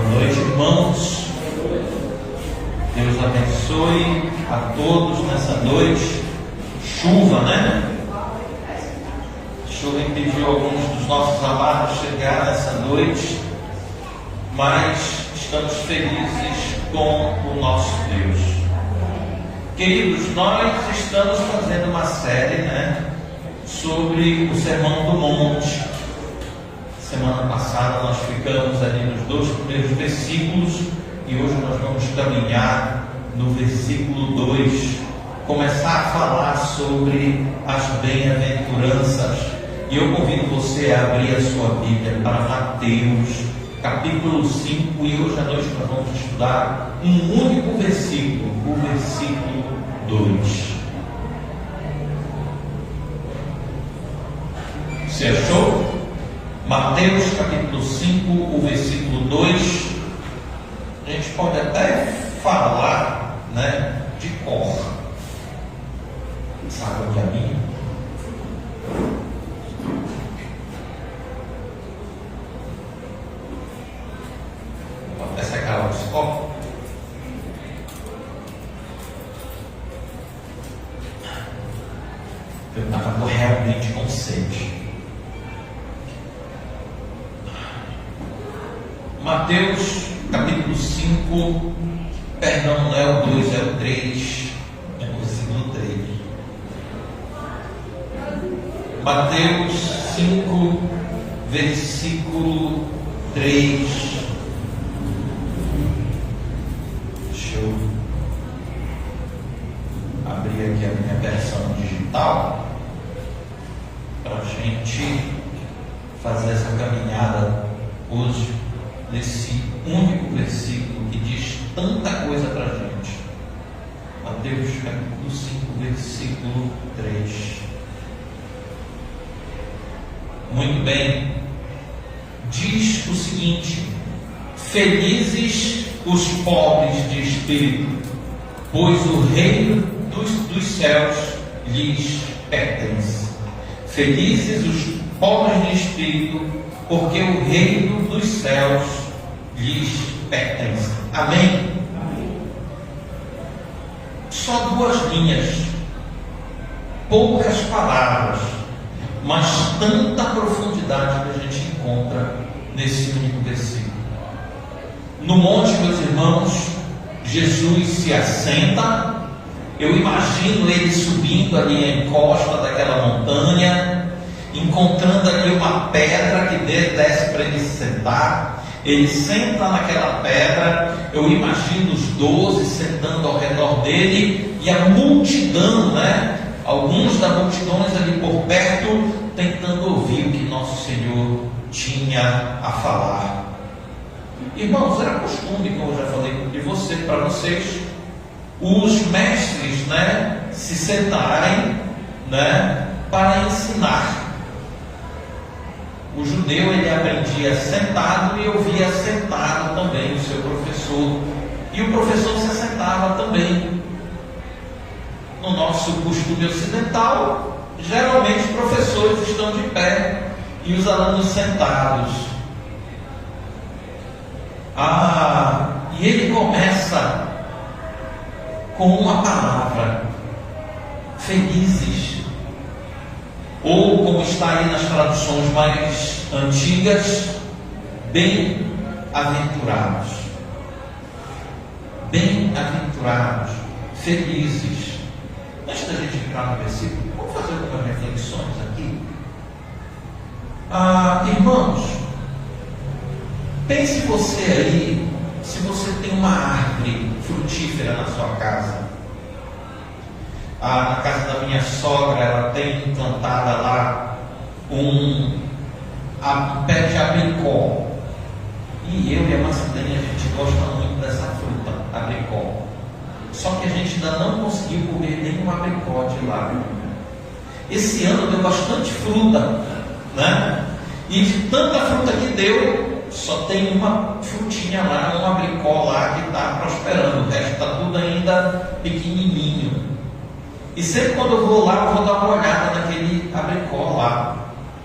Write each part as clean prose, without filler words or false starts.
Boa noite, irmãos. Deus abençoe a todos nessa noite. Chuva, né? Chuva impediu alguns dos nossos amados chegar nessa noite, mas estamos felizes com o nosso Deus. Queridos, nós estamos fazendo uma série, sobre o Sermão do Monte. Semana passada nós ficamos ali nos 2 primeiros versículos e hoje nós vamos caminhar no versículo 2, começar a falar sobre as bem-aventuranças. E eu convido você a abrir a sua Bíblia para Mateus, capítulo 5, e hoje à noite nós vamos estudar um único versículo, o versículo 2. Você achou? Mateus capítulo 5, o versículo 2. A gente pode até falar, de cor. Sabe o que é a minha? Vou até secar o psicólogo. Eu estava realmente com sede. Mateus capítulo 5, perdão, não é o 2, é o 3, é o versículo 3. Mateus 5, versículo 3. Deixa eu abrir aqui a minha versão digital para a gente fazer essa caminhada hoje nesse único versículo que diz tanta coisa para a gente. Mateus capítulo 5, versículo 3. Muito bem. Diz o seguinte: felizes os pobres de espírito, pois o reino dos céus lhes pertence. Felizes os pobres de espírito, porque o reino dos céus lhes pertence. Amém? Só 2 linhas, poucas palavras, mas tanta profundidade que a gente encontra nesse único versículo. No monte, meus irmãos, Jesus se assenta. Eu imagino ele subindo ali a encosta daquela montanha, encontrando ali uma pedra que desce para ele sentar. Ele senta naquela pedra. Eu imagino os 12 sentando ao redor dele e a multidão, alguns da multidão ali por perto, tentando ouvir o que nosso Senhor tinha a falar. Irmãos, era costume, como eu já falei para vocês, os mestres, se sentarem, para ensinar. O judeu, ele aprendia sentado e ouvia sentado também o seu professor. E o professor se sentava também. No nosso costume ocidental, geralmente os professores estão de pé e os alunos sentados. E ele começa com uma palavra: felizes. Ou, como está aí nas traduções mais antigas, bem-aventurados. Bem-aventurados, felizes. Antes da gente entrar no versículo, vamos fazer algumas reflexões aqui. Irmãos, pense você aí, se você tem uma árvore frutífera na sua casa. Na casa da minha sogra, ela tem plantada lá um pé de abricó. E eu e a Macedânia, a gente gosta muito dessa fruta, abricó. Só que a gente ainda não conseguiu comer nenhum abricó de lá. Esse ano deu bastante fruta, E de tanta fruta que deu, só tem uma frutinha lá, um abricó lá que está prosperando. O resto está tudo ainda pequenininho. E sempre quando eu vou lá, eu vou dar uma olhada naquele abricó lá.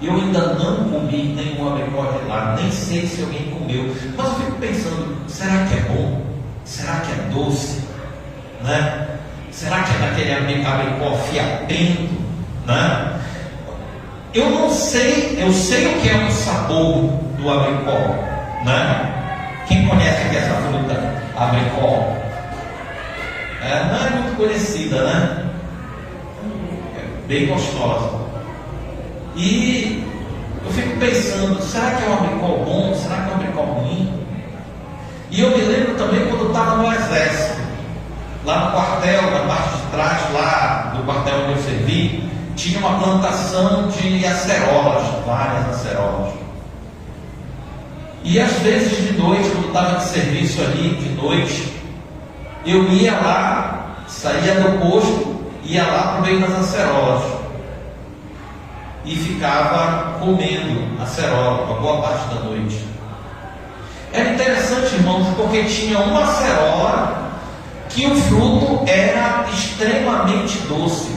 Eu ainda não comi nenhum abricó de lá, nem sei se alguém comeu. Mas eu fico pensando, será que é bom? Será que é doce? Né? Será que é daquele abricó fiapento? Né? Eu não sei, eu sei o que é o sabor do abricó, né? Quem conhece aqui essa fruta, abricó? Não é muito conhecida, né? É bem gostosa. E eu fico pensando, será que é um abricó bom? Será que é um abricó ruim? E eu me lembro também quando eu estava no exército, lá no quartel, na parte de trás, lá do quartel onde eu servi, tinha uma plantação de acerolas, várias acerolas. E às vezes de noite, quando estava de serviço ali, de noite, eu ia lá, saía do posto, ia lá para o meio das acerolas e ficava comendo acerola uma boa parte da noite. Era interessante, irmãos, porque tinha uma acerola que o fruto era extremamente doce.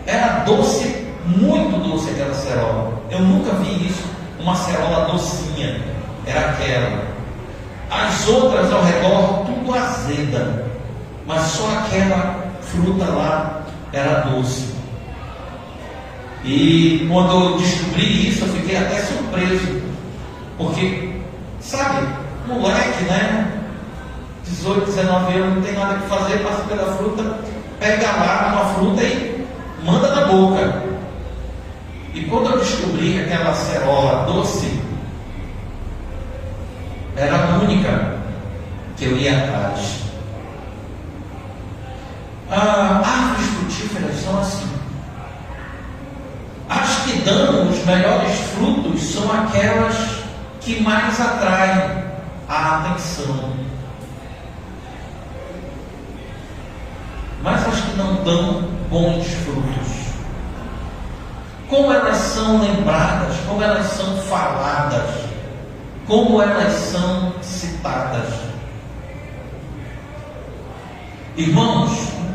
Era doce, muito doce aquela acerola. Eu nunca vi isso, uma acerola docinha. Era aquela. As outras ao redor, tudo azeda. Mas só aquela fruta lá era doce. E quando eu descobri isso, eu fiquei até surpreso. Porque, sabe, moleque, né? 18, 19 anos, não tem nada que fazer, passa pela fruta, pega lá uma fruta e manda na boca. E quando eu descobri aquela acerola doce, era a única que eu ia atrás. Árvores frutíferas são assim. As que dão os melhores frutos são aquelas que mais atraem a atenção. Mas as que não dão bons frutos, como elas são lembradas, como elas são faladas, como elas são citadas. Irmãos,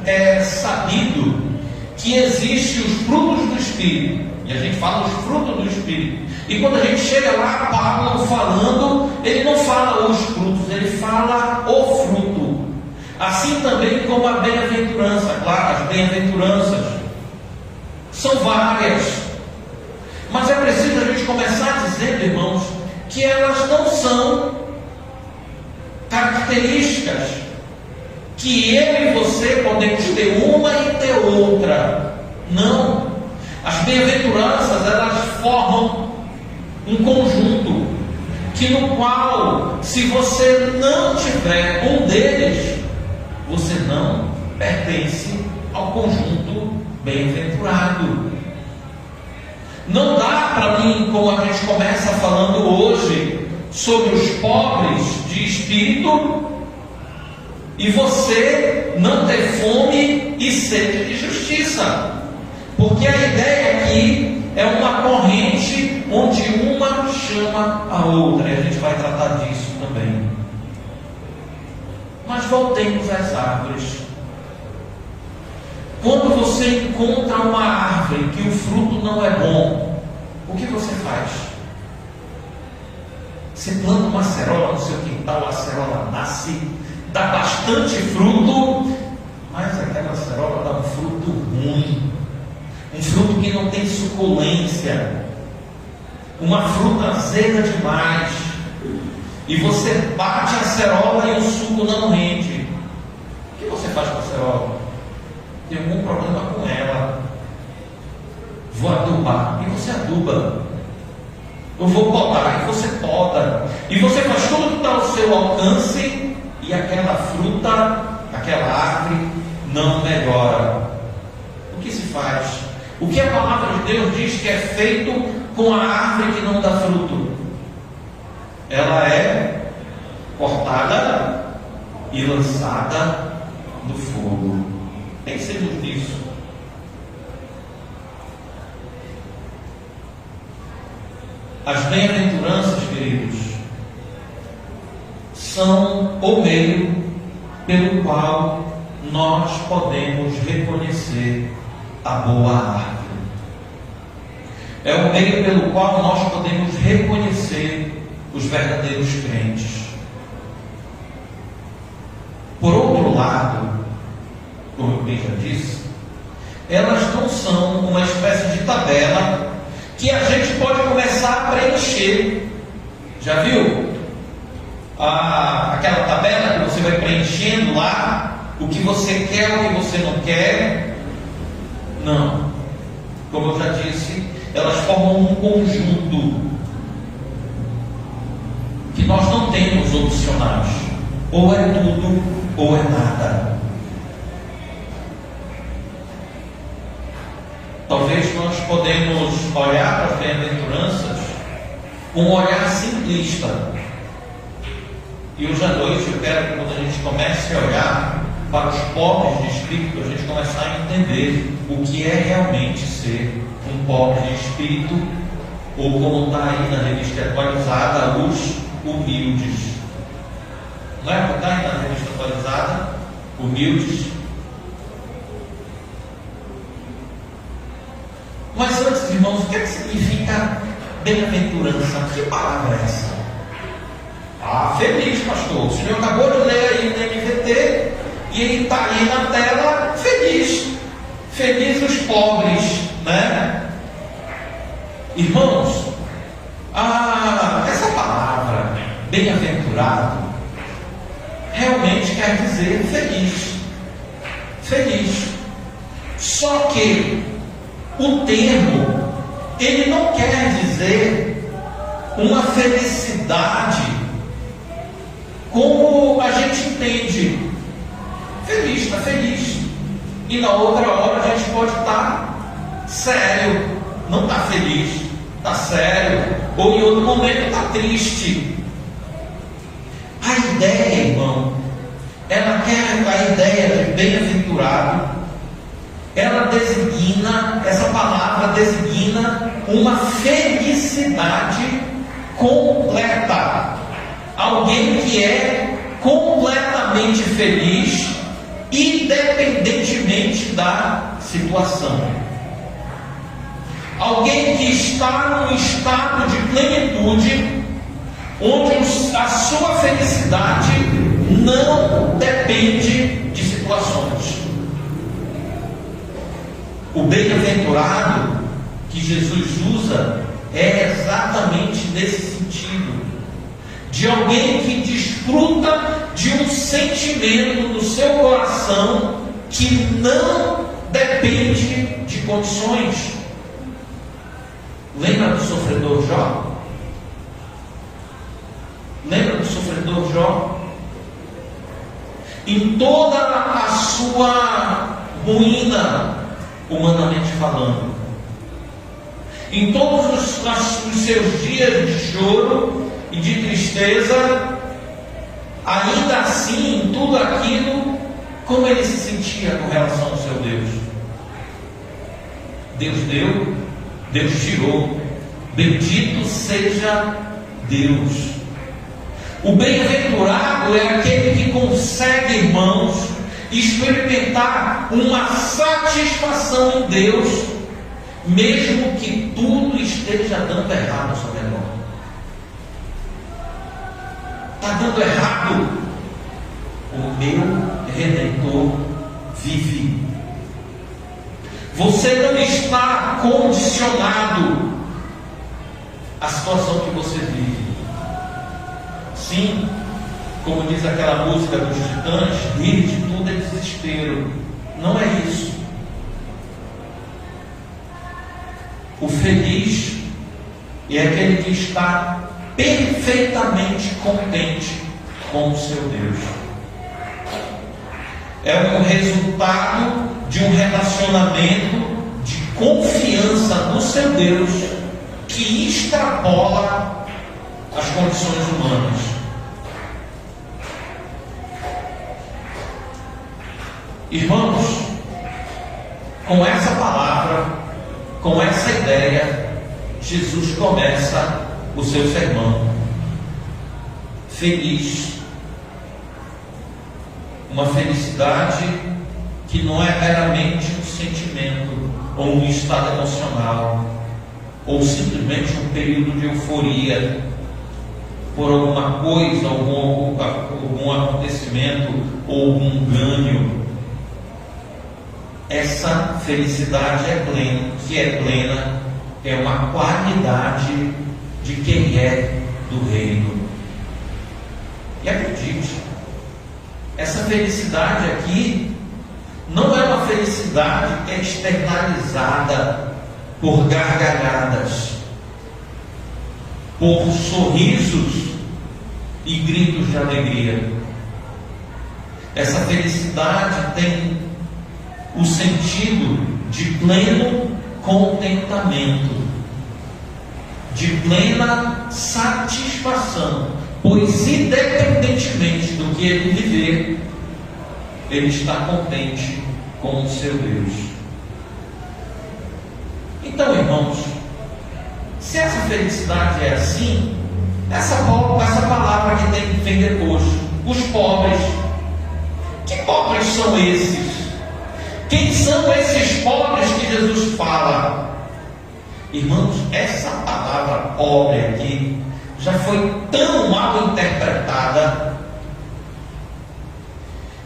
é sabido que existem os frutos do Espírito, e a gente fala os frutos do Espírito, e quando a gente chega lá, Paulo falando, ele não fala os frutos, ele fala o fruto. Assim também como a bem-aventurança, claro, as bem-aventuranças são várias, mas é preciso a gente começar dizendo, irmãos, que elas não são características que eu e você podemos ter uma e ter outra. Não. As bem-aventuranças, elas formam um conjunto que no qual, se você não tiver um deles, você não pertence ao conjunto bem-aventurado. Não dá para mim, como a gente começa falando hoje, sobre os pobres de espírito, e você não ter fome e sede de justiça. Porque a ideia aqui é uma corrente onde uma chama a outra, e a gente vai tratar disso também. Mas voltemos às árvores. Quando você encontra uma árvore que o fruto não é bom, o que você faz? Você planta uma acerola no seu quintal, a acerola nasce, dá bastante fruto, mas aquela acerola dá um fruto ruim, um fruto que não tem suculência, uma fruta azeda demais, e você bate a acerola e o suco não rende. O que você faz com a acerola? Tem algum problema com ela? Vou adubar. E você aduba. Eu vou podar. E você poda. E você faz tudo que está ao seu alcance, e aquela fruta, aquela árvore não melhora. O que se faz? O que a palavra de Deus diz que é feito com a árvore que não dá fruto? Ela é cortada e lançada no fogo. Pensemos nisso. As bem-aventuranças, queridos, são o meio pelo qual nós podemos reconhecer a boa árvore. É o meio pelo qual nós podemos reconhecer os verdadeiros crentes. lado, como eu bem já disse, elas não são uma espécie de tabela que a gente pode começar a preencher. Já viu? Aquela tabela que você vai preenchendo lá, o que você quer, o que você não quer. Não. Como eu já disse, elas formam um conjunto que nós não temos opcionais. Ou é tudo, ou é nada. Talvez nós podemos olhar para as bem-aventuranças com um olhar simplista. E hoje à noite eu quero que quando a gente comece a olhar para os pobres de espírito, a gente começar a entender o que é realmente ser um pobre de espírito, ou como está aí na revista atualizada, os humildes. Não é? Está aí na revista atualizada, humildes. Mas antes, irmãos, o que é que significa bem-aventurança? Que palavra é essa? Feliz, pastor. O senhor acabou de ler aí no NVT e ele está aí na tela, feliz. Feliz os pobres, né? Irmãos, essa palavra, bem-aventurado, realmente quer dizer feliz. Feliz. Só que o termo, ele não quer dizer uma felicidade como a gente entende. Feliz, está feliz. E na outra hora a gente pode estar sério, não está feliz, está sério. Ou em outro momento está triste. A ideia, irmão, ela quer a ideia de bem-aventurado. Ela designa, essa palavra designa uma felicidade completa. Alguém que é completamente feliz, independentemente da situação. Alguém que está num estado de plenitude, onde a sua felicidade não depende de situações. O bem-aventurado que Jesus usa é exatamente nesse sentido, de alguém que desfruta de um sentimento no seu coração que não depende de condições. Lembra do sofredor Jó? Lembra do sofredor Jó? Em toda a sua ruína, humanamente falando, em todos os seus dias de choro e de tristeza, ainda assim, em tudo aquilo, como ele se sentia com relação ao seu Deus? Deus deu, Deus tirou. Bendito seja Deus. O bem-aventurado é aquele que consegue, irmãos, experimentar uma satisfação em Deus, mesmo que tudo esteja dando errado ao seu redor. Está dando errado? O meu Redentor vive. Você não está condicionado à situação que você vive. Sim, como diz aquela música dos Titãs, rir de tudo é desespero. Não é isso. O feliz é aquele que está perfeitamente contente com o seu Deus. É um resultado de um relacionamento de confiança no seu Deus que extrapola as condições humanas. Irmãos, com essa palavra, com essa ideia, Jesus começa o seu sermão. Feliz. Uma felicidade que não é meramente um sentimento ou um estado emocional, ou simplesmente um período de euforia. por alguma coisa, algum acontecimento ou algum ganho. Essa felicidade é plena, é uma qualidade de quem é do reino. E acredite, essa felicidade aqui não é uma felicidade que é externalizada por gargalhadas, por sorrisos e gritos de alegria. Essa felicidade tem o sentido de pleno contentamento, de plena satisfação, pois independentemente do que ele viver, ele está contente com o seu Deus. Então, irmãos, se essa felicidade é assim, essa palavra que vem depois, os pobres. Que pobres são esses? Quem são esses pobres que Jesus fala? Irmãos, essa palavra pobre aqui já foi tão mal interpretada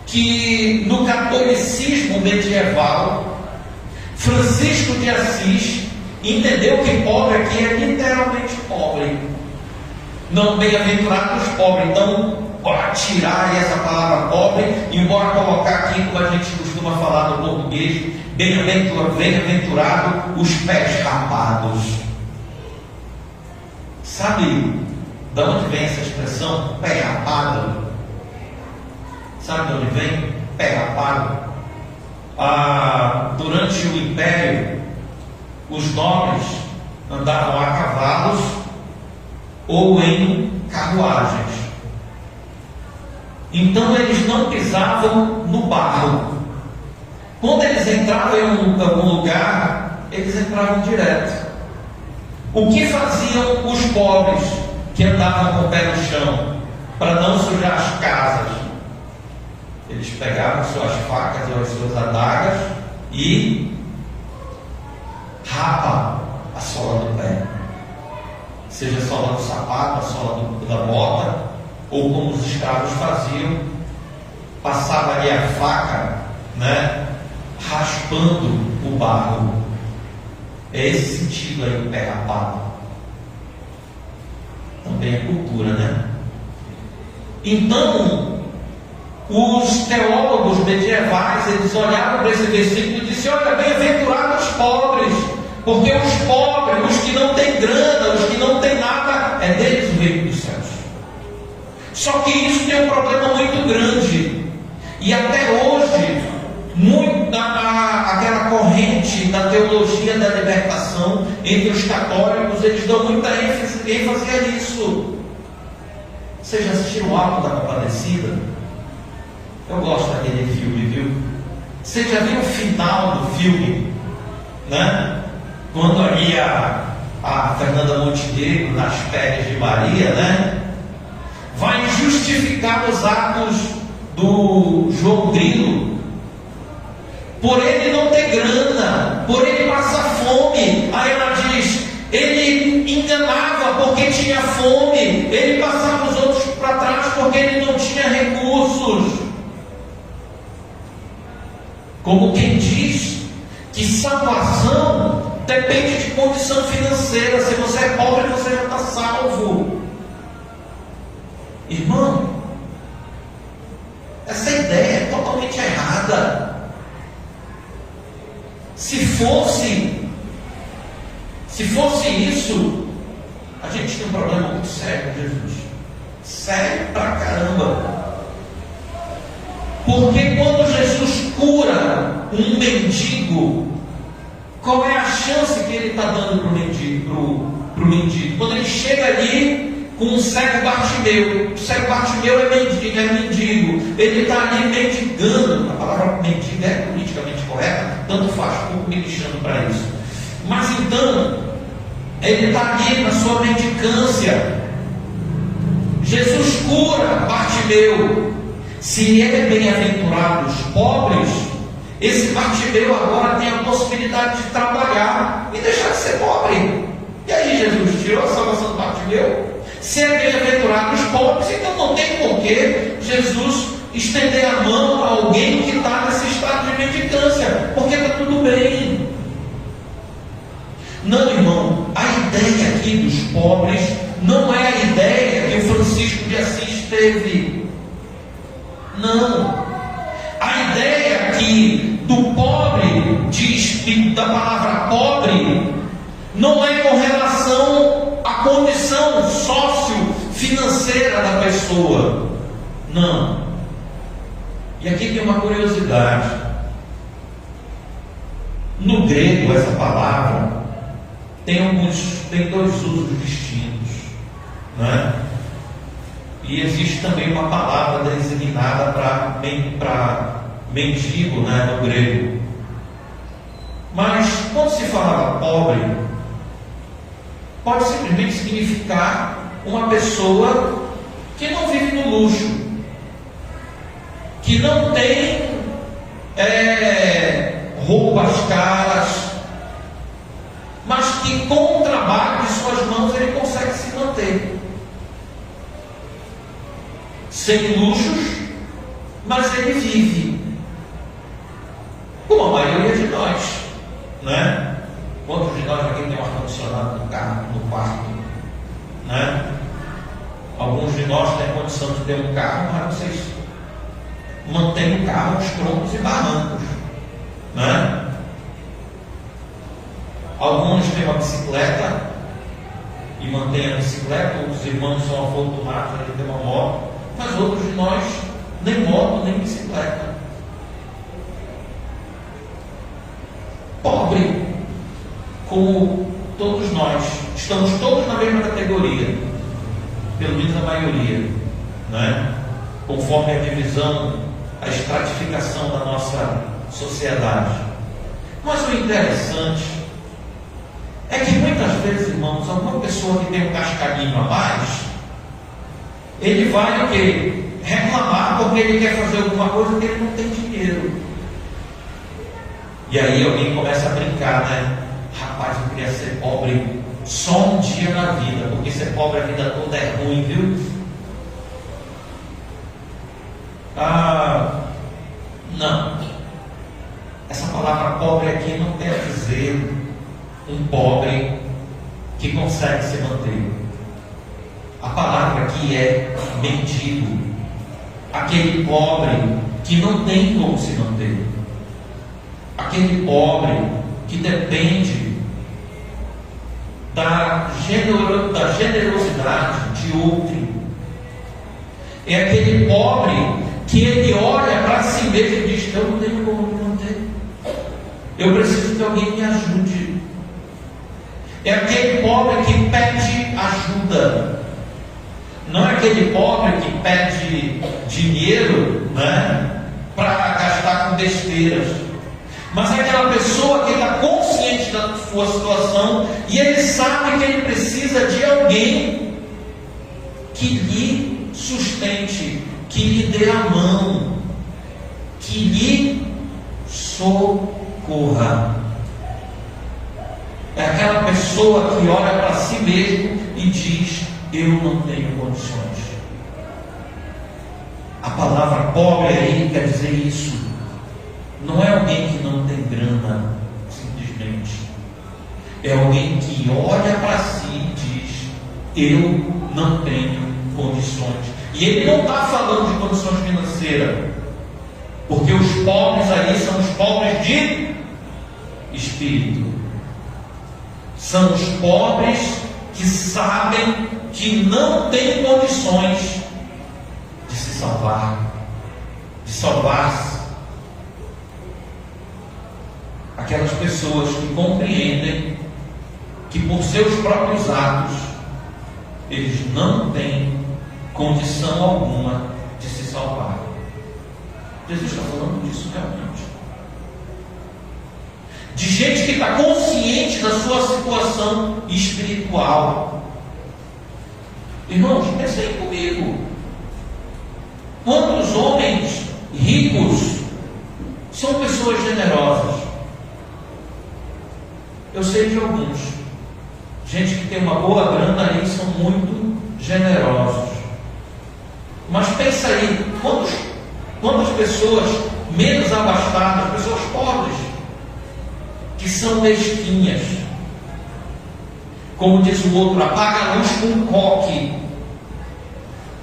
que no catolicismo medieval, Francisco de Assis entendeu que pobre aqui é literalmente pobre, não bem-aventurados os pobres. Então, bora tirar essa palavra pobre e bora colocar aqui, como a gente costuma falar no português, bem-aventurado os pés rapados. Sabe de onde vem essa expressão, pé rapado? Sabe de onde vem? Pé rapado. Durante o Império, os nobres andavam a cavalos ou em carruagens. Então eles não pisavam no barro. Quando eles entravam em algum lugar, eles entravam direto. O que faziam os pobres que andavam com o pé no chão para não sujar as casas? Eles pegavam suas facas ou as suas adagas e rapam a sola do pé, seja a sola do sapato, a sola da bota, ou como os escravos faziam, passava ali a faca, raspando o barro. É esse sentido aí do pé rapado. Também é cultura, né? Então, os teólogos medievais, eles olhavam para esse versículo e disseram: olha, bem-aventurados os pobres, porque os pobres, os que não têm grana, os que não têm nada, é deles o reino dos céus. Só que isso tem um problema muito grande, e até hoje, aquela corrente da teologia da libertação entre os católicos, eles dão muita ênfase a isso. Vocês já assistiram o Alto da Compadecida? Eu gosto daquele filme, viu? Você já viu o final do filme, né? Quando ali a Fernanda Montenegro, nas pés de Maria, né? Vai justificar os atos do João Grilo, por ele não ter grana, por ele passar fome. Aí ela diz: ele enganava porque tinha fome, ele passava os outros para trás porque ele não tinha recursos. Como quem diz que salvação depende de condição financeira. Se você é pobre, você já está salvo. Irmão, essa ideia é totalmente errada. Se fosse isso, a gente tem um problema muito sério com Jesus. Sério pra caramba. Porque quando Jesus cura um mendigo, qual é a chance que ele está dando para o mendigo? Quando ele chega ali com um cego Bartimeu, o cego Bartimeu é mendigo, ele está ali mendigando. A palavra mendigo é politicamente correta, tanto faz, pouco me deixando para isso. Mas então, ele está ali na sua mendicância. Jesus cura Bartimeu. Se ele é bem-aventurado os pobres, esse Bartimeu agora tem a possibilidade de trabalhar e deixar de ser pobre. E aí Jesus tirou a salvação do Bartimeu? Se é bem-aventurado os pobres, então não tem porquê Jesus estender a mão a alguém que está nesse estado de mendicância, porque está tudo bem. Não, irmão, a ideia aqui dos pobres não é a ideia que o Francisco de Assis teve. Não. A ideia aqui do pobre, de espírito, da palavra pobre, não é com relação à condição sócio-financeira da pessoa. Não. E aqui tem uma curiosidade. No grego, essa palavra tem dois usos distintos, né? E existe também uma palavra designada para mendigo, né, no grego. Mas quando se fala pobre, pode simplesmente significar uma pessoa que não vive no luxo, que não tem roupas caras, mas que com o trabalho de suas mãos ele consegue se manter. Sem luxos, mas ele vive. Como a maioria de nós, né? Quantos de nós aqui tem um ar-condicionado no carro, no quarto, né? Alguns de nós têm condição de ter um carro, mas vocês mantêm o carro aos troncos e barrancos, né? Alguns têm uma bicicleta e mantêm a bicicleta, outros irmãos são afortunados de ter uma moto, mas outros de nós nem moto, nem bicicleta. Pobre, como todos nós, estamos todos na mesma categoria, pelo menos a maioria, né? Conforme a divisão, a estratificação da nossa sociedade. Mas o interessante é que muitas vezes, irmãos, alguma pessoa que tem um cascadinho a mais, ele vai o quê? Reclamar porque ele quer fazer alguma coisa que ele não tem dinheiro. E aí alguém começa a brincar, né? Rapaz, eu queria ser pobre só um dia na vida, porque ser pobre a vida toda é ruim, viu? Não. Essa palavra pobre aqui não quer dizer um pobre que consegue se manter. A palavra aqui é mendigo, aquele pobre que não tem como se manter, aquele pobre que depende da generosidade de outro. É aquele pobre que ele olha para si mesmo e diz: eu não tenho como me manter, eu preciso que alguém me ajude. É aquele pobre que pede ajuda. Não é aquele pobre que pede dinheiro, né, para gastar com besteiras, mas é aquela pessoa que está consciente da sua situação e ele sabe que ele precisa de alguém que lhe sustente, que lhe dê a mão, que lhe socorra. É aquela pessoa que olha para si mesmo e diz: eu não tenho condições. A palavra pobre aí quer dizer isso. Não é alguém que não tem grana, simplesmente. É alguém que olha para si e diz: eu não tenho condições. E ele não está falando de condições financeiras, porque os pobres aí são os pobres de espírito. São os pobres que sabem que não têm condições de se salvar, de salvar-se. Aquelas pessoas que compreendem que por seus próprios atos eles não têm condição alguma de se salvar. Jesus está falando disso realmente. De gente que está consciente da sua situação espiritual. Irmãos, pensem comigo. Quantos homens ricos são pessoas generosas? Eu sei de alguns. Gente que tem uma boa grana aí são muito generosos. Mas pensa aí, quantas pessoas menos abastadas, pessoas pobres, que são mesquinhas. Como diz o outro, apaga a luz com um coque,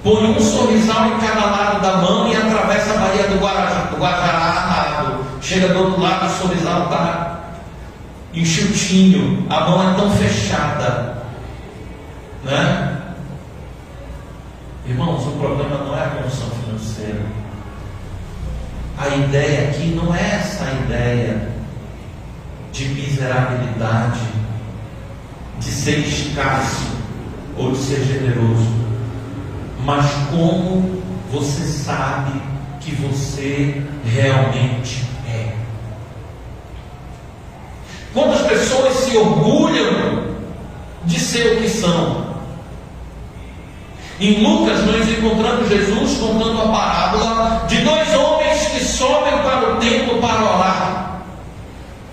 põe um sorrisal em cada lado da mão e atravessa a Baía do Guajará, chega do outro lado, o sorrisal está enxutinho, a mão é tão fechada, né? Irmãos, o problema não é a condição financeira. A ideia aqui não é essa ideia de miserabilidade, de ser escasso ou de ser generoso, mas como você sabe que você realmente é. Quantas pessoas se orgulham de ser o que são? Em Lucas nós encontramos Jesus contando a parábola de dois homens que sobem para o templo para orar.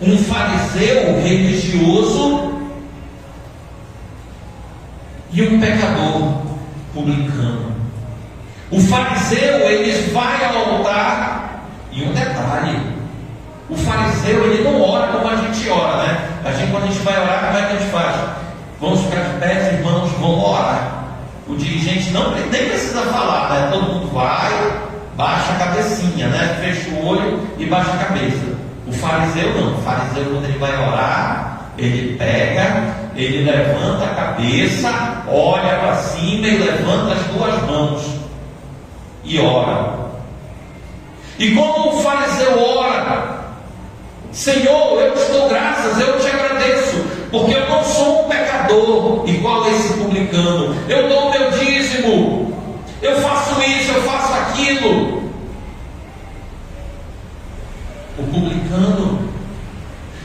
Um fariseu religioso e um pecador publicano. O fariseu, ele vai ao altar, e um detalhe, o fariseu, ele não ora como a gente ora, né? Quando a gente vai orar, como é que a gente faz? Vamos ficar de pé, irmãos, vamos orar. O dirigente nem precisa falar, né? Todo mundo vai, baixa a cabecinha, né? Fecha o olho e baixa a cabeça. O fariseu não. O fariseu, quando ele vai orar, ele pega, ele levanta a cabeça, olha para cima e levanta as duas mãos e ora. E como o fariseu ora: Senhor, eu te dou graças, eu te agradeço, porque eu não sou um pecador igual a esse publicano. Eu dou o meu dízimo, eu faço isso, eu faço aquilo. O publicano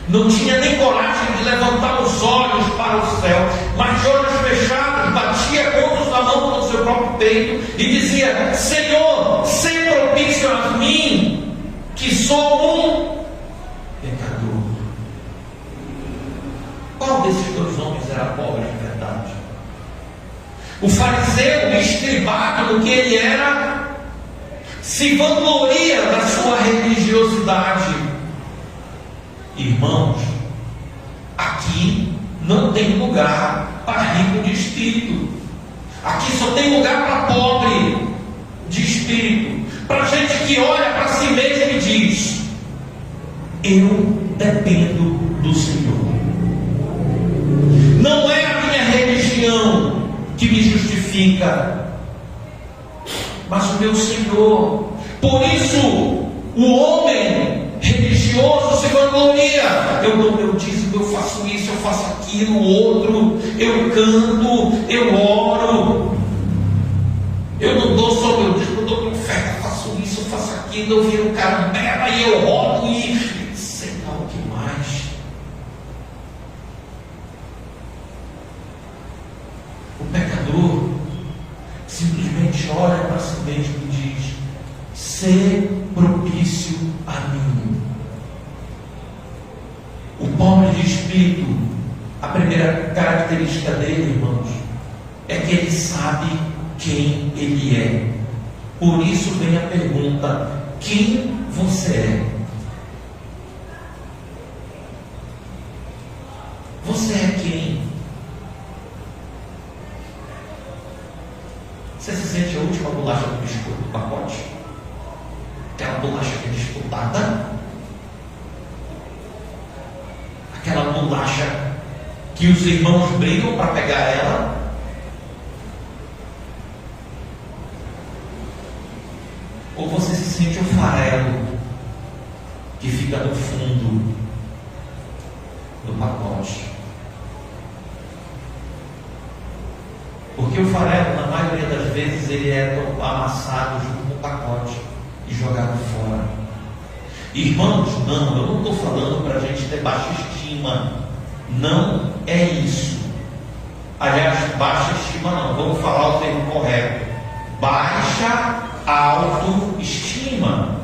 não tinha nem coragem de levantar os olhos para o céu, mas de olhos fechados, batia contra a mão no seu próprio peito e dizia: Senhor, sê propício a mim, que sou um pecador. Qual desses dois homens era pobre de verdade? O fariseu, estribado no que ele era, se vangloria da sua religiosidade. Irmãos, aqui não tem lugar para rico de espírito. Aqui só tem lugar para pobre de espírito, para gente que olha para si mesmo e diz: eu dependo do Senhor. Não é a minha religião que me justifica, mas o meu Senhor. Por isso o homem religioso se vangloria: eu dou meu dízimo, eu faço isso, eu faço aquilo, outro, eu canto, eu oro, eu não dou só meu dízimo, eu dou minha oferta, eu faço isso, eu faço aquilo, eu viro carambela e eu rodo e sei lá o que mais. O pecador simplesmente olha para si mesmo e diz: ser propício a mim. O pobre de espírito, a primeira característica dele, irmãos, é que ele sabe quem ele é. Por isso vem a pergunta: quem você é? Você é quem? Você se sente a última bolacha do biscoito do pacote? Aquela bolacha que é disputada? Aquela bolacha que os irmãos brigam para pegar ela? Ou você se sente o farelo que fica no fundo do pacote? Porque o farelo, na maioria das vezes, ele é amassado junto com o pacote e jogado fora. Irmãos, não, eu não estou falando para a gente ter baixa estima. Não é isso. Aliás, baixa estima não, vamos falar o termo correto. Baixa autoestima.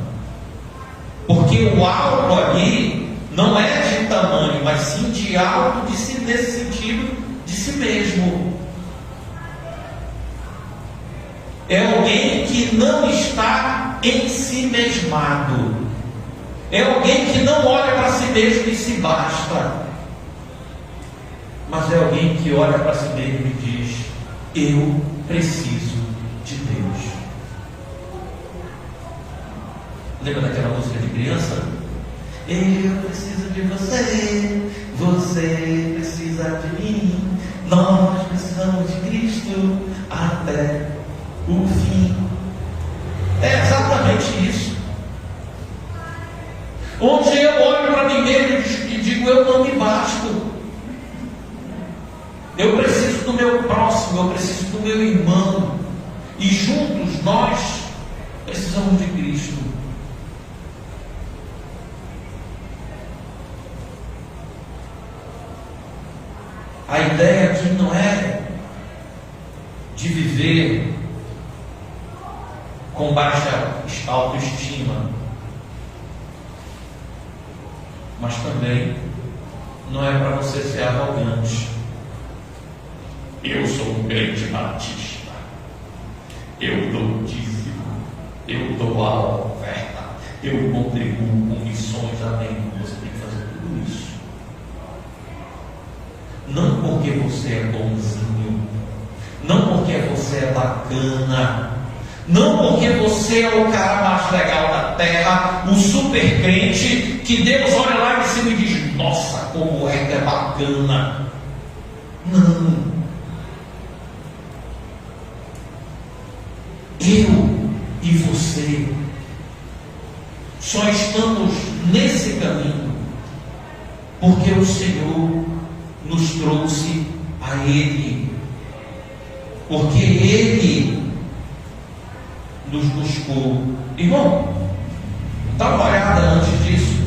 Porque o alto ali não é de tamanho, mas sim de alto de si, nesse sentido de si mesmo. É alguém que não está ensimesmado. É alguém que não olha para si mesmo e se basta. Mas é alguém que olha para si mesmo e diz: eu preciso de Deus. Lembra daquela música de criança? Eu preciso de você, você precisa de mim, nós precisamos de Cristo até o fim. É exatamente isso. Onde eu olho para mim mesmo e digo: eu não me basto. Eu preciso do meu próximo, eu preciso do meu irmão. E juntos nós precisamos de Cristo. A ideia aqui não é de viver com baixa autoestima, mas também não é para você ser arrogante. Eu sou um crente batista, eu dou dízimo, eu dou a oferta, eu contribuo com missões. Amém. Você tem que fazer tudo isso. Não porque você é bonzinho, não porque você é bacana, não porque você é o cara mais legal da terra, o super crente, que Deus olha lá em cima e diz: nossa, como é que é bacana. Não. Eu e você só estamos nesse caminho porque o Senhor nos trouxe a Ele, porque Ele nos buscou. Irmão, dá uma olhada antes disso,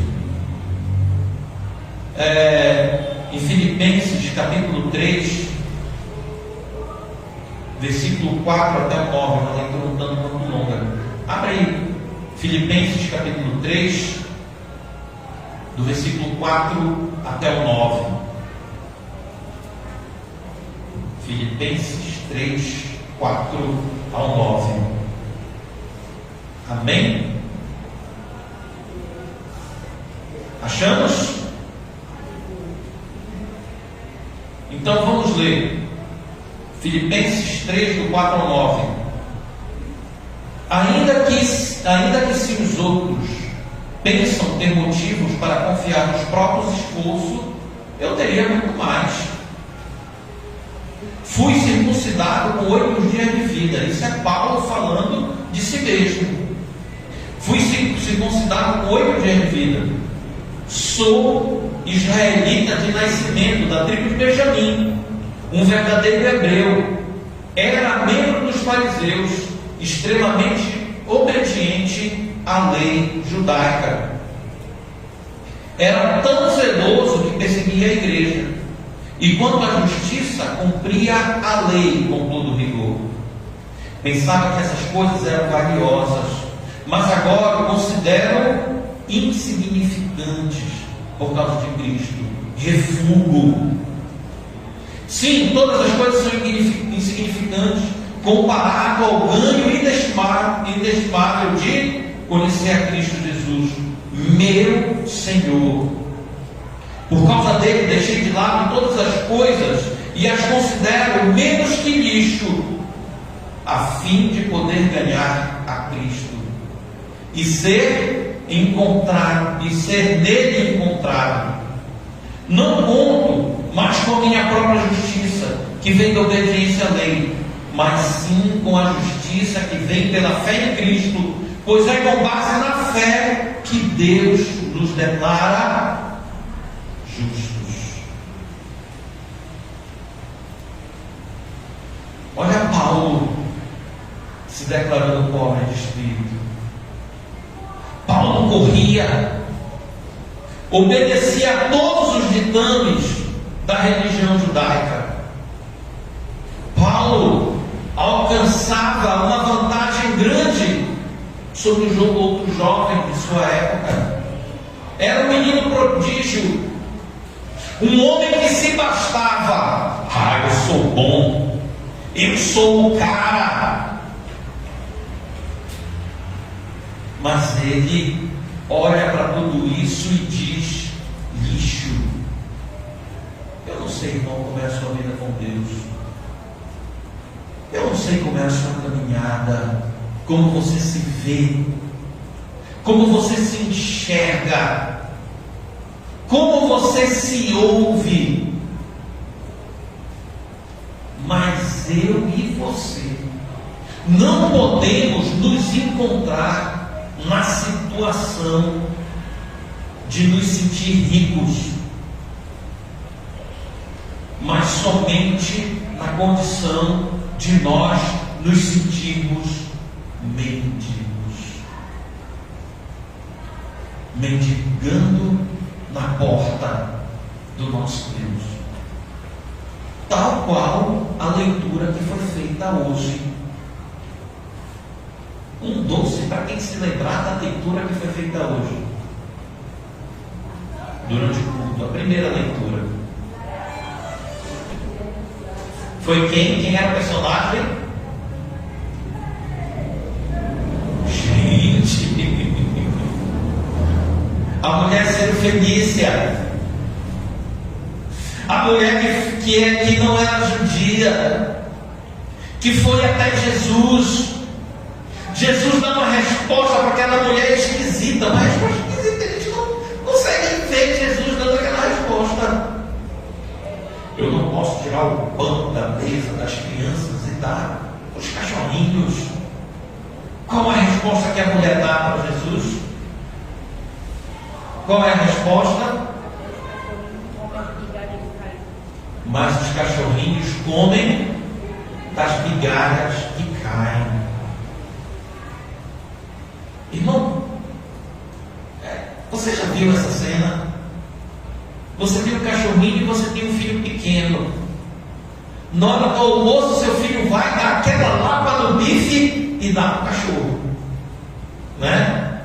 em Filipenses capítulo 3, versículo 4 até o 9, uma leitura um tanto quanto longa. Abre aí, Filipenses capítulo 3, do versículo 4 até o 9. Filipenses 3, 4 ao 9. Amém? Achamos? Então vamos ler Filipenses 3, do 4 ao 9. Ainda que se os outros pensam ter motivos para confiar nos próprios esforços, eu teria muito mais. Fui circuncidado com 8 dias de vida. Isso é Paulo falando de si mesmo. Fui circuncidado com 8 dias de vida. Sou israelita de nascimento, da tribo de Benjamim, um verdadeiro hebreu. Era membro dos fariseus, extremamente obediente à lei judaica. Era tão zeloso que perseguia a igreja, e quanto à justiça, cumpria a lei com todo rigor. Pensava que essas coisas eram valiosas, mas agora o considero insignificantes por causa de Cristo. Refúgio. Sim, todas as coisas são insignificantes comparado ao ganho inestimável de conhecer a Cristo Jesus, meu Senhor. Por causa dele, deixei de lado todas as coisas e as considero menos que lixo, a fim de poder ganhar a Cristo e ser nele encontrado. Não conto mais com a minha própria justiça, que vem da obediência à lei, mas sim com a justiça que vem pela fé em Cristo, pois é com base na fé que Deus nos declara justos. Olha Paulo se declarando pobre de espírito. Paulo corria, obedecia a todos os ditames da religião judaica. Paulo alcançava uma vantagem grande sobre os outros jovens de sua época. Era um menino prodígio, um homem que se bastava. Eu sou bom, eu sou o cara. Mas ele olha para tudo isso e diz: lixo. Eu não sei, irmão, como é a sua vida com Deus. Eu não sei como é a sua caminhada, como você se vê, como você se enxerga, como você se ouve. Mas eu e você não podemos nos encontrar na situação de nos sentir ricos, mas somente na condição de nós nos sentirmos mendigos, mendigando na porta do nosso Deus, tal qual a leitura que foi feita hoje. Um doce para quem se lembrar da leitura que foi feita hoje, durante o culto, a primeira leitura. Foi quem? Quem era o personagem? Gente, a mulher Serofenícia, a mulher que não era judia, que foi até Jesus. Jesus dá uma resposta para aquela mulher esquisita, uma resposta esquisita, a gente não consegue ver Jesus dando aquela resposta. Eu não posso tirar o pão da mesa das crianças e dar os cachorrinhos. Qual é a resposta que a mulher dá para Jesus? Qual é a resposta? Mas os cachorrinhos comem das migalhas que caem. Irmão, você já viu essa cena? Você tem um cachorrinho e você tem um filho pequeno. Na hora do almoço, seu filho vai dar aquela lapa no bife e dá para o cachorro, né?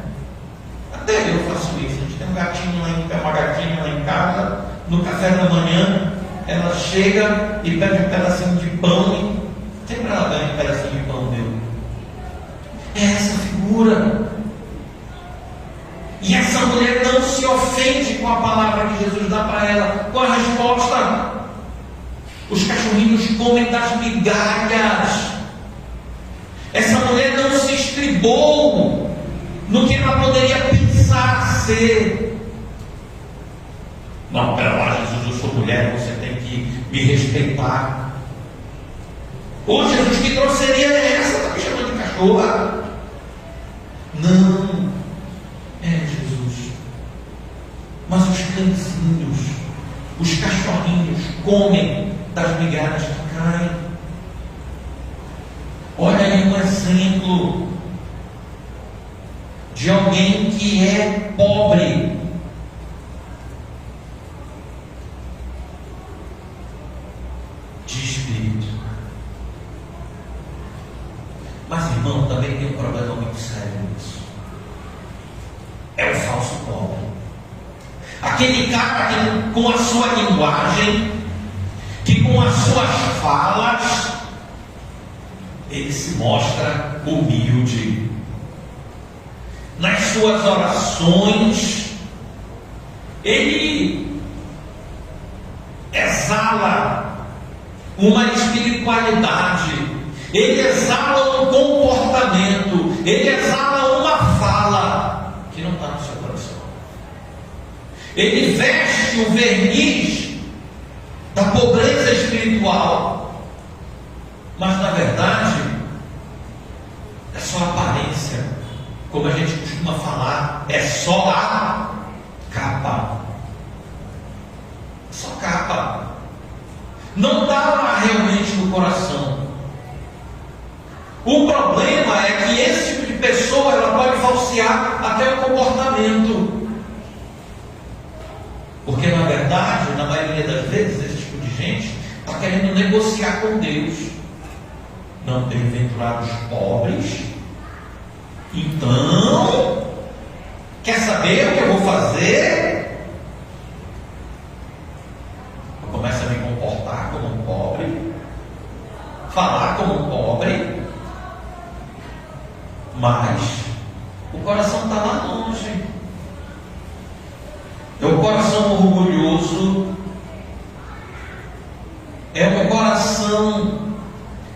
Até eu faço isso. A gente tem um gatinho uma gatinha lá em casa. No café da manhã, ela chega e pede um pedacinho de pão e sempre ela ganha um pedacinho de pão dele. É essa figura. E essa mulher não se ofende com a palavra que Jesus dá para ela. Qual a resposta? Os cachorrinhos comem das migalhas. Essa mulher não se estribou no que ela poderia pensar ser. Não, pera lá, Jesus, eu sou mulher, você tem que me respeitar. Ô Jesus, que grosseria é essa? Está me chamando de cachorra? Não. Jesus. Mas os cãezinhos, os cachorrinhos comem das migalhas que caem. Olha aí um exemplo de alguém que é pobre. De espírito. Mas, irmão, também tem um problema muito sério nisso. É o falso pobre. Aquele cara que com a sua linguagem, que com as suas falas, ele se mostra humilde. Nas suas orações, ele exala uma espiritualidade, ele exala um comportamento, ele exala uma fala que não está no seu coração. Ele veste o verniz da pobreza espiritual, mas na verdade é só aparência, como a gente costuma falar, é só a capa. Só capa. Não está realmente no coração. O problema é que esse tipo de pessoa ela pode falsear até o comportamento. Porque na verdade, na maioria das vezes, esse tipo de gente está querendo negociar com Deus. Não bem-aventurados pobres. Então, quer saber o que eu vou fazer? Eu começo a me comportar como um pobre, falar como um pobre, mas o coração está lá longe. É o coração orgulhoso. É um coração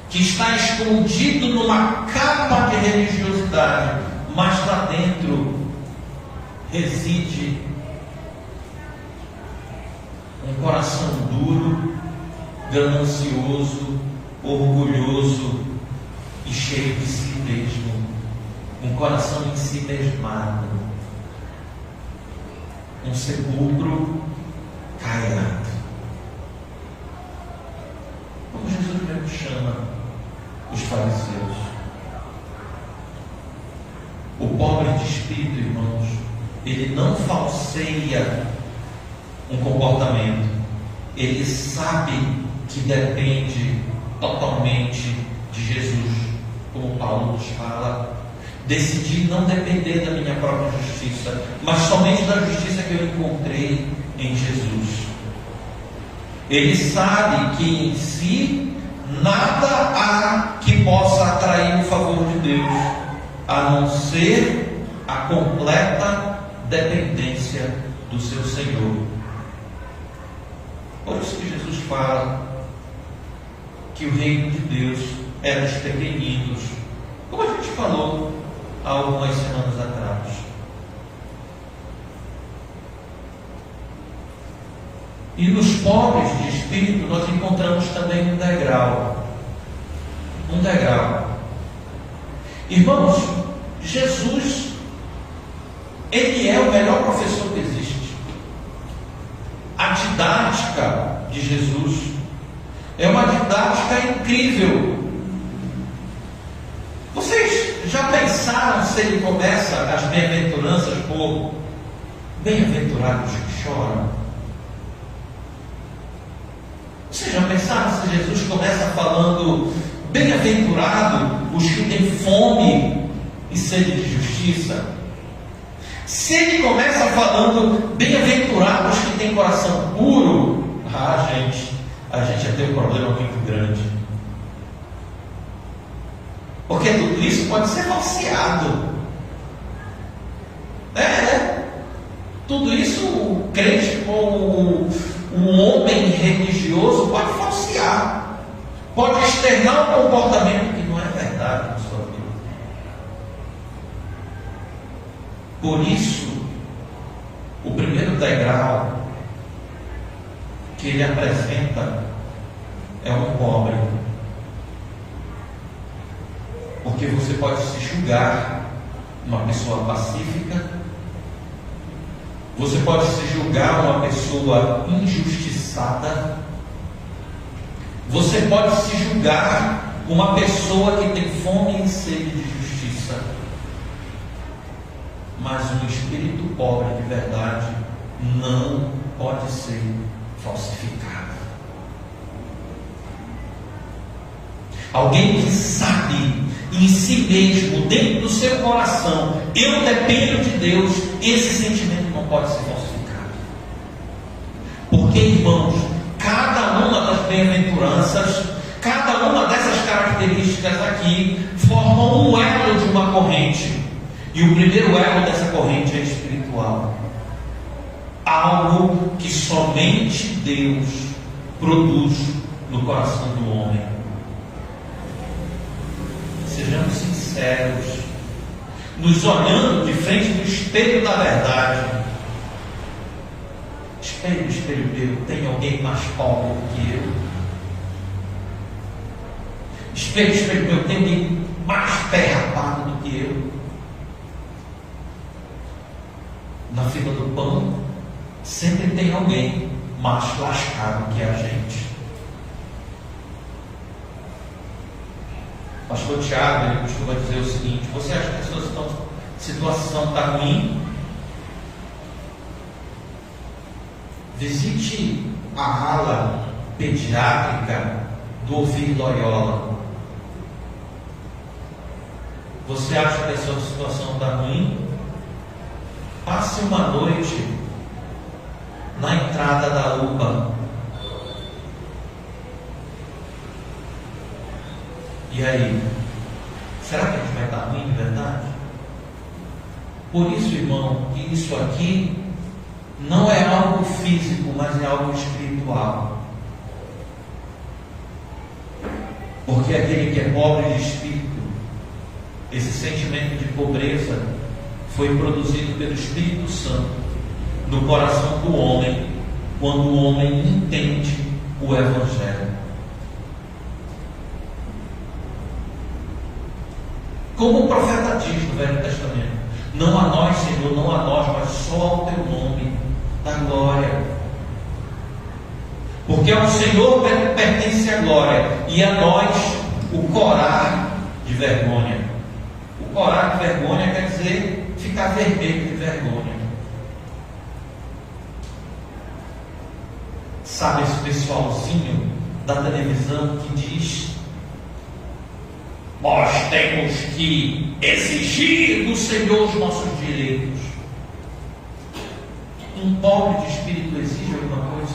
que está escondido numa capa de religiosidade, mas lá dentro reside um coração duro, ganancioso, orgulhoso e cheio de si mesmo. Um coração em si mesmado. Um sepulcro caiado. Como Jesus mesmo chama os fariseus. O pobre de espírito, irmãos, ele não falseia um comportamento. Ele sabe que depende totalmente de Jesus. Como Paulo nos fala, decidi não depender da minha própria justiça, mas somente da justiça que eu encontrei em Jesus. Ele sabe que em si nada há que possa atrair o favor de Deus, a não ser a completa dependência do seu Senhor. Por isso que Jesus fala que o reino de Deus é dos pequeninos, como a gente falou há algumas semanas atrás. E nos pobres de espírito nós encontramos também um degrau. Um degrau. Irmãos, Jesus, Ele é o melhor professor que existe. A didática de Jesus é uma didática incrível. Vocês já pensaram se Ele começa as bem-aventuranças por bem-aventurados que choram? Vocês já pensaram se Jesus começa falando bem-aventurado os que têm fome e sede de justiça? Se Ele começa falando bem-aventurados que têm coração puro, a gente ia ter um problema muito grande. Porque tudo isso pode ser falseado. Tudo isso o crente como um homem religioso pode falsear. Pode externar um comportamento que não é verdade na sua vida. Por isso, o primeiro degrau que ele apresenta é um pobre. Porque você pode se julgar uma pessoa pacífica, você pode se julgar uma pessoa injustiçada, você pode se julgar uma pessoa que tem fome e sede de justiça, mas um espírito pobre de verdade não pode ser falsificado. Alguém que sabe em si mesmo, dentro do seu coração, eu dependo de Deus, esse sentimento não pode ser falsificado. Porque, irmãos, cada uma das bem-aventuranças, cada uma dessas características aqui, formam um elo de uma corrente. E o primeiro elo dessa corrente é espiritual. Algo que somente Deus produz no coração do homem. Sejamos sinceros, nos olhando de frente do espelho da verdade. Espelho, espelho meu, tem alguém mais pobre do que eu? Espelho, espelho meu, tem alguém mais ferrapado do que eu? Na fila do pão, sempre tem alguém mais lascado que a gente. Pastor Tiago, ele costuma dizer o seguinte: você acha que a sua situação está ruim? Visite a ala pediátrica do Ouvir Loyola. Você acha que a sua situação está ruim? Passe uma noite na entrada da UPA. E aí? Será que a gente vai estar ruim de verdade? Por isso, irmão, que isso aqui não é algo físico, mas é algo espiritual. Porque aquele que é pobre de espírito, esse sentimento de pobreza foi produzido pelo Espírito Santo no coração do homem, quando o homem entende o Evangelho. Como o profeta diz no Velho Testamento: não a nós, Senhor, não a nós, mas só ao teu nome da glória. Porque ao Senhor pertence a glória, e a nós o corar de vergonha. O corar de vergonha quer dizer ficar vermelho de vergonha. Sabe esse pessoalzinho da televisão que diz: nós temos que exigir do Senhor os nossos direitos. Um pobre de espírito exige alguma coisa?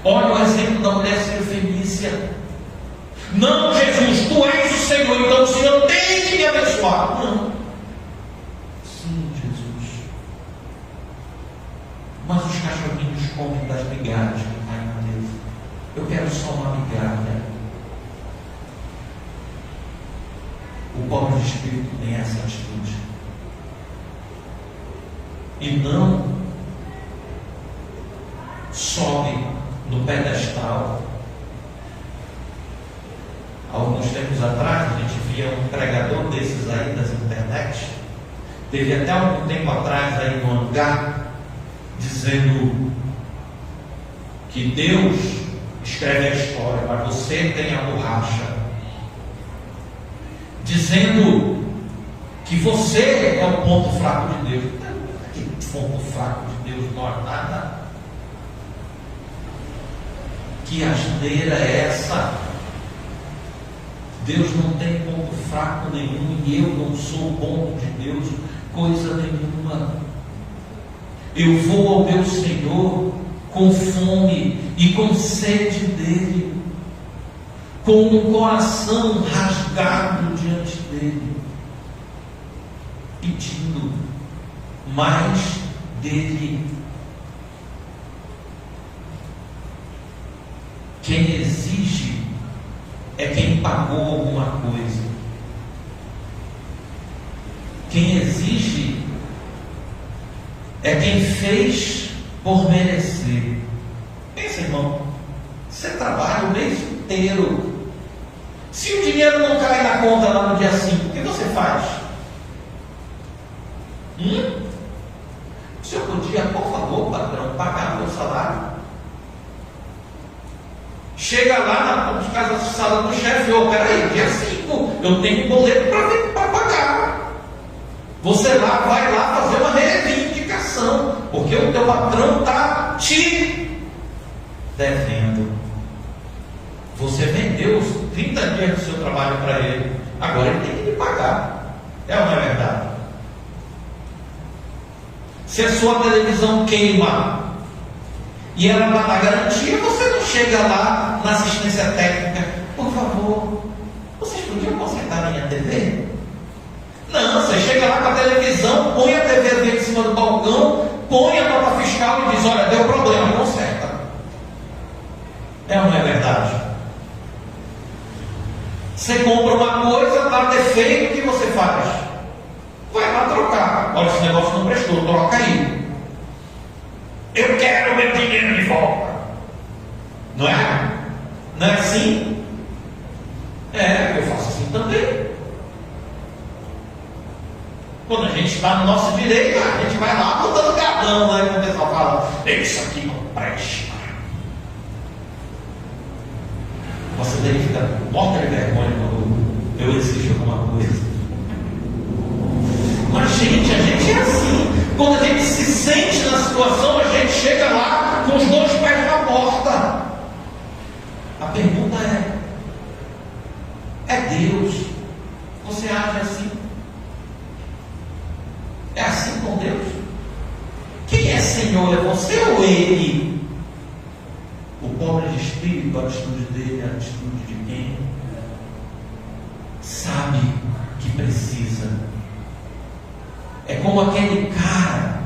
Olha o exemplo da mulher Sirofenícia. Não, Jesus, tu és o Senhor, então o Senhor tem que me abençoar. Não. Sim, Jesus. Mas os cachorrinhos comem das migalhas que caem na mesa. Eu quero só uma migalha. O pobre de espírito tem essa atitude. E não sobe no pedestal. Alguns tempos atrás, a gente via um pregador desses aí das internet. Teve até algum tempo atrás aí no hangar, dizendo que Deus escreve a história, mas você tem a borracha. Dizendo que você é o ponto fraco de Deus. Que ponto fraco de Deus? Não há nada. Que asneira é essa? Deus não tem ponto fraco nenhum, e eu não sou o ponto de Deus coisa nenhuma. Eu vou ao meu Senhor com fome e com sede dele, com um coração rasgado diante dele, pedindo mais dele. Quem exige é quem pagou alguma coisa. Quem exige é quem fez por merecer. Pensa, irmão, você trabalha o mês inteiro. Se o dinheiro não cai na conta lá no dia 5, o que você faz? O senhor podia, por favor, patrão, pagar o meu salário? Chega lá na sala do chefe: peraí, dia 5, eu tenho um boleto para pagar. Você vai lá fazer uma reivindicação, porque o teu patrão está te devendo. Você vendeu os 30 dias do seu trabalho para ele, agora ele tem que lhe pagar. É ou não é verdade? Se a sua televisão queima e ela está na garantia, você não chega lá na assistência técnica: por favor, vocês podiam consertar a minha TV? Não, você chega lá com a televisão, põe a TV em cima do balcão, põe a nota fiscal e diz: olha, deu problema, conserta. É ou não é verdade? Você compra uma coisa, dá defeito, o que você faz? Vai lá trocar. Olha, esse negócio não prestou, troca aí. Eu quero meu dinheiro de volta. Não é? Não é assim? Eu faço assim também. Quando a gente está no nosso direito, a gente vai lá botando gadão, né? Quando o pessoal fala: isso aqui não presta. Você deve ficar morta de vergonha quando eu exijo alguma coisa. Mas, gente, a gente é assim. Quando a gente se sente na situação, a gente chega lá com os dois pés na porta. A pergunta é Deus? Você age assim? É assim com Deus? Quem é Senhor? É você ou Ele? O pobre de espírito, a atitude dele é a atitude de quem sabe que precisa. É como aquele cara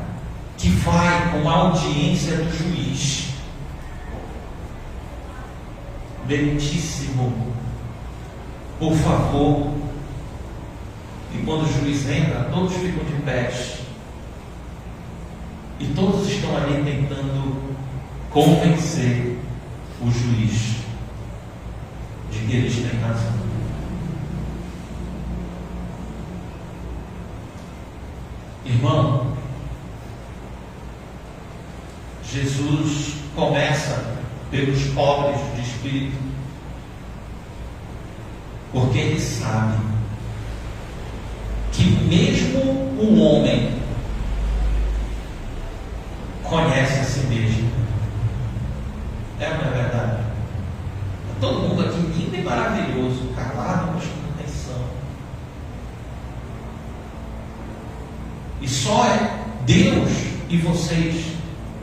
que vai com a audiência do juiz. Meritíssimo, por favor. E quando o juiz entra, todos ficam de pés. E todos estão ali tentando convencer o juiz de que eles têm razão. Irmão, Jesus começa pelos pobres de espírito, porque Ele sabe que mesmo o homem conhece a si mesmo. É ou não é verdade? Todo mundo aqui lindo e maravilhoso, calado, mas com atenção. E só é Deus e vocês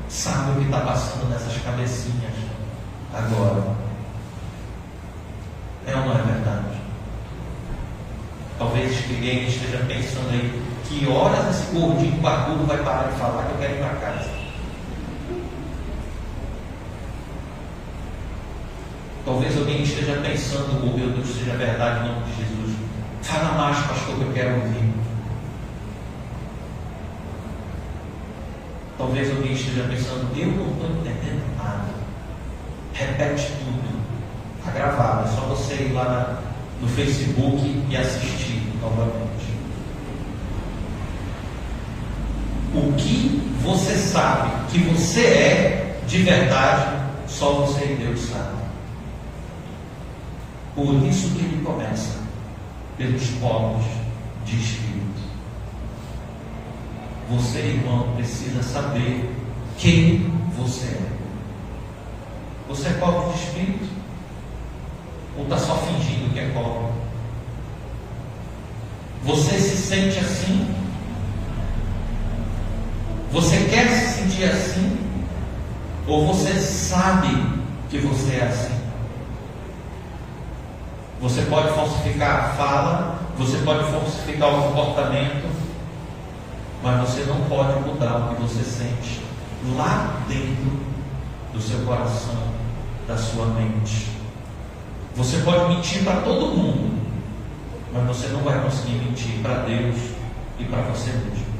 sabem o que está passando nessas cabecinhas agora. É ou não é verdade? Talvez alguém esteja pensando aí, que horas esse gordinho barbudo vai parar de falar que eu quero ir para casa? Talvez alguém esteja pensando, oh meu Deus, seja verdade em nome de Jesus. Fala mais, pastor, que eu quero ouvir. Talvez alguém esteja pensando, eu não estou entendendo nada. Repete tudo. Está gravado, é só você ir lá no Facebook e assistir novamente. O que você sabe que você é de verdade, só você e Deus sabem. Por isso que ele começa pelos pobres de espírito. Você, irmão, precisa saber quem você é. Você é pobre de espírito? Ou está só fingindo que é pobre? Você se sente assim? Você quer se sentir assim? Ou você sabe que você é assim? Você pode falsificar a fala, você pode falsificar o comportamento, mas você não pode mudar o que você sente lá dentro do seu coração, da sua mente. Você pode mentir para todo mundo, mas você não vai conseguir mentir para Deus e para você mesmo.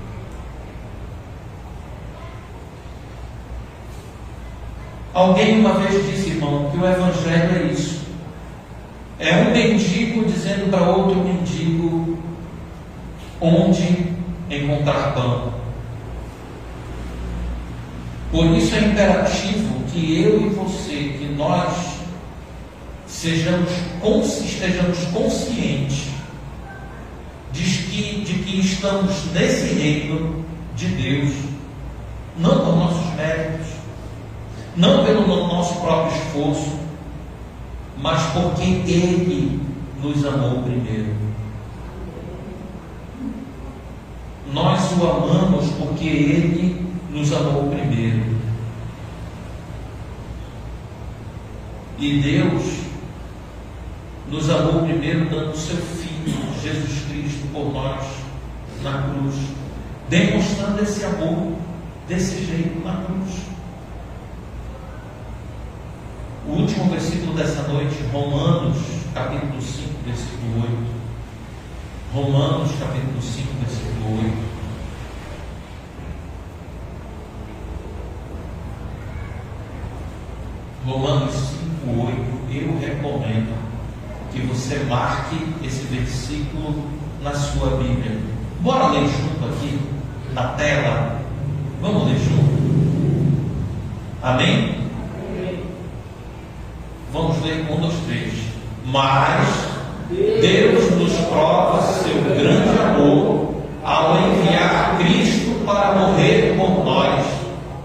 Alguém uma vez disse, irmão, que o Evangelho é isso. É um mendigo dizendo para outro mendigo onde encontrar pão. Por isso é imperativo que eu e você, que nós estejamos conscientes de que estamos nesse reino de Deus, não por nossos méritos, não pelo nosso próprio esforço, mas porque Ele nos amou primeiro. Nós o amamos porque Ele nos amou primeiro. E Deus nos amou primeiro dando o seu Filho, Jesus Cristo, por nós na cruz, demonstrando esse amor desse jeito na cruz. O último versículo dessa noite, Romanos, capítulo 5, versículo 8. Romanos, capítulo 5, versículo 8. Romanos 5, 8. Eu recomendo que você marque esse versículo na sua Bíblia. Bora ler junto aqui, na tela. Vamos ler junto. Amém? Vamos ler 1, 2, 3. Mas Deus nos prova seu grande amor ao enviar Cristo para morrer por nós,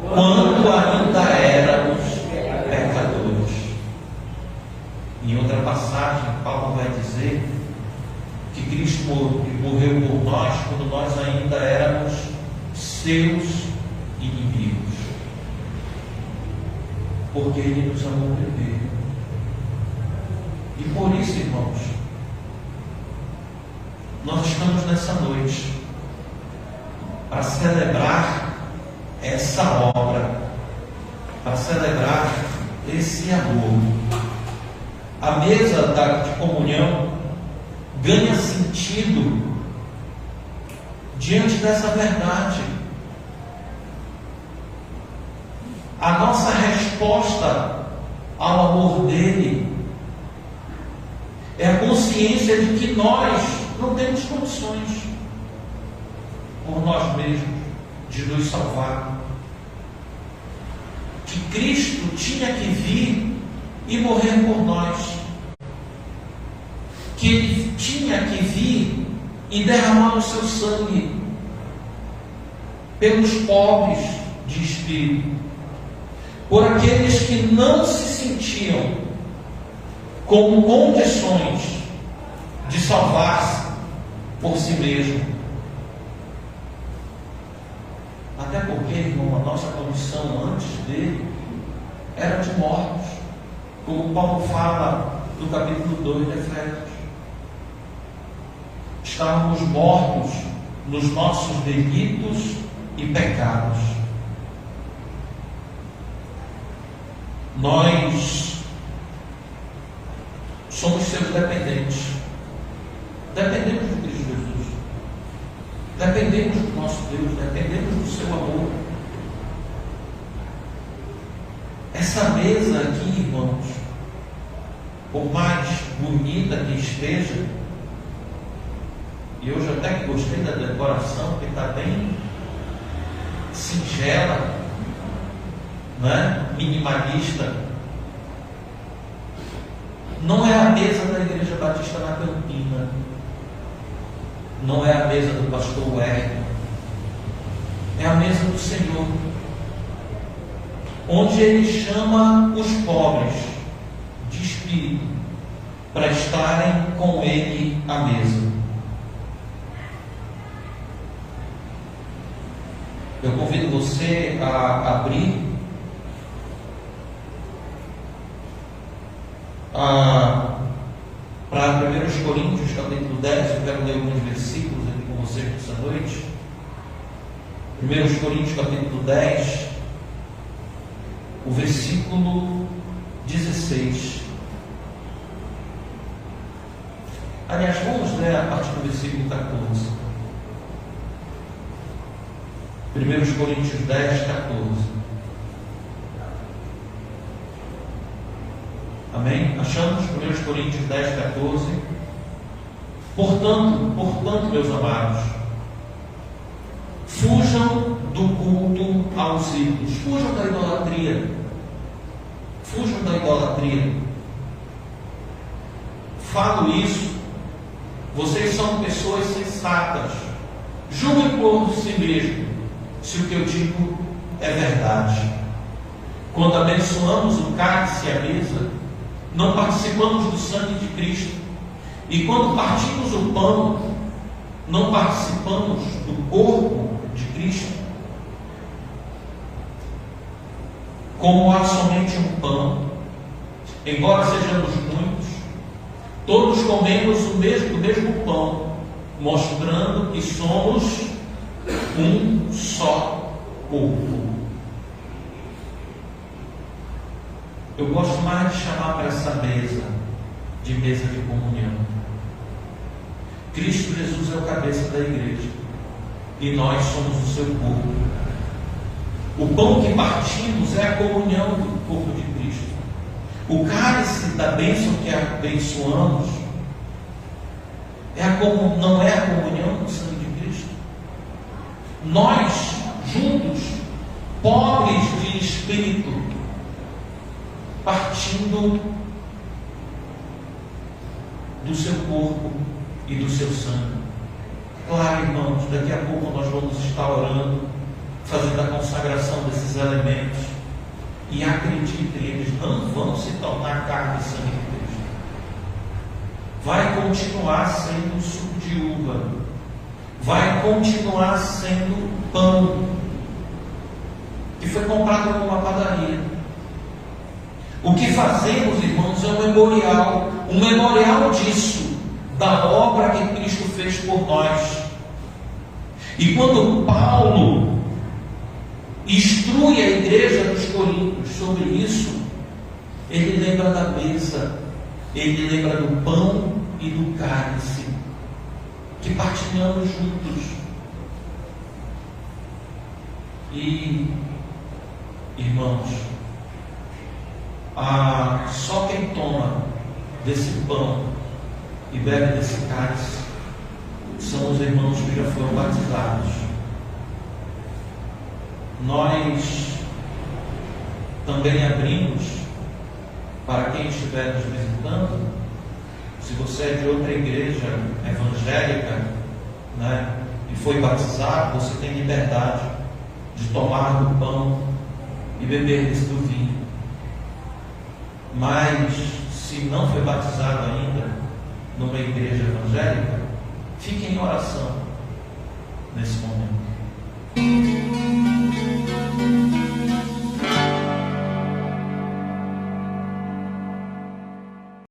quando ainda éramos pecadores. Em outra passagem, Paulo vai dizer que Cristo morreu por nós quando nós ainda éramos seus inimigos, porque Ele nos amou primeiro. E por isso, irmãos, nós estamos nessa noite para celebrar essa obra, para celebrar esse amor. A mesa de comunhão ganha sentido diante dessa verdade. A nossa resposta ao amor dele é a consciência de que nós não temos condições por nós mesmos de nos salvar, que Cristo tinha que vir e morrer por nós, que Ele tinha que vir e derramar o seu sangue pelos pobres de espírito, por aqueles que não se sentiam com condições de salvar-se por si mesmo. Até porque, irmão, a nossa condição antes dele era de mortos, como Paulo fala no capítulo 2 de Efésios. Estávamos mortos nos nossos delitos e pecados. Nós somos seus dependentes. Dependemos de Cristo Jesus. Dependemos do nosso Deus. Dependemos do seu amor. Essa mesa aqui, irmãos, por mais bonita que esteja, e hoje até que gostei da decoração, porque está bem singela, né? Minimalista. Não é a mesa da Igreja Batista na Campina, não é a mesa do pastor Wellington, é a mesa do Senhor, onde Ele chama os pobres de espírito para estarem com Ele à mesa. Eu convido você a abrir para 1 Coríntios capítulo 10. Eu quero ler alguns versículos aqui com vocês nessa noite. 1 Coríntios capítulo 10, o versículo 16. Aliás, vamos ler a partir do versículo 14. 1 Coríntios 10, 14. Amém? Achamos 1 Coríntios 10, 14. Portanto, meus amados, fujam do culto aos ídolos, fujam da idolatria, fujam da idolatria. Falo isso, vocês são pessoas sensatas, julguem por si mesmo se o que eu digo é verdade. Quando abençoamos o cálice e a mesa, não participamos do sangue de Cristo. E quando partimos o pão, não participamos do corpo de Cristo. Como há somente um pão, embora sejamos muitos, todos comemos do mesmo pão, mostrando que somos um só corpo. Eu gosto mais de chamar para essa mesa de mesa de comunhão. Cristo Jesus é o cabeça da igreja e nós somos o seu corpo. O pão que partimos é a comunhão do corpo de Cristo. O cálice da bênção que abençoamos não é a comunhão do sangue de Cristo. Nós, juntos, pobres de espírito, partindo do seu corpo e do seu sangue. Claro, irmãos, daqui a pouco nós vamos estar orando, fazendo a consagração desses elementos, e acreditem, eles não vão se tornar carne e sangue de Cristo. Vai continuar sendo suco de uva, vai continuar sendo pão que foi comprado numa padaria. O que fazemos, irmãos, é um memorial disso, da obra que Cristo fez por nós. E quando Paulo instrui a igreja dos Coríntios sobre isso, ele lembra da mesa, ele lembra do pão e do cálice, que partilhamos juntos. E, irmãos, só quem toma desse pão e bebe desse cálice são os irmãos que já foram batizados. Nós também abrimos para quem estiver nos visitando. Se você é de outra igreja evangélica, né, e foi batizado, você tem liberdade de tomar do pão e beber desse do vinho. Mas se não foi batizado ainda numa igreja evangélica, fique em oração nesse momento.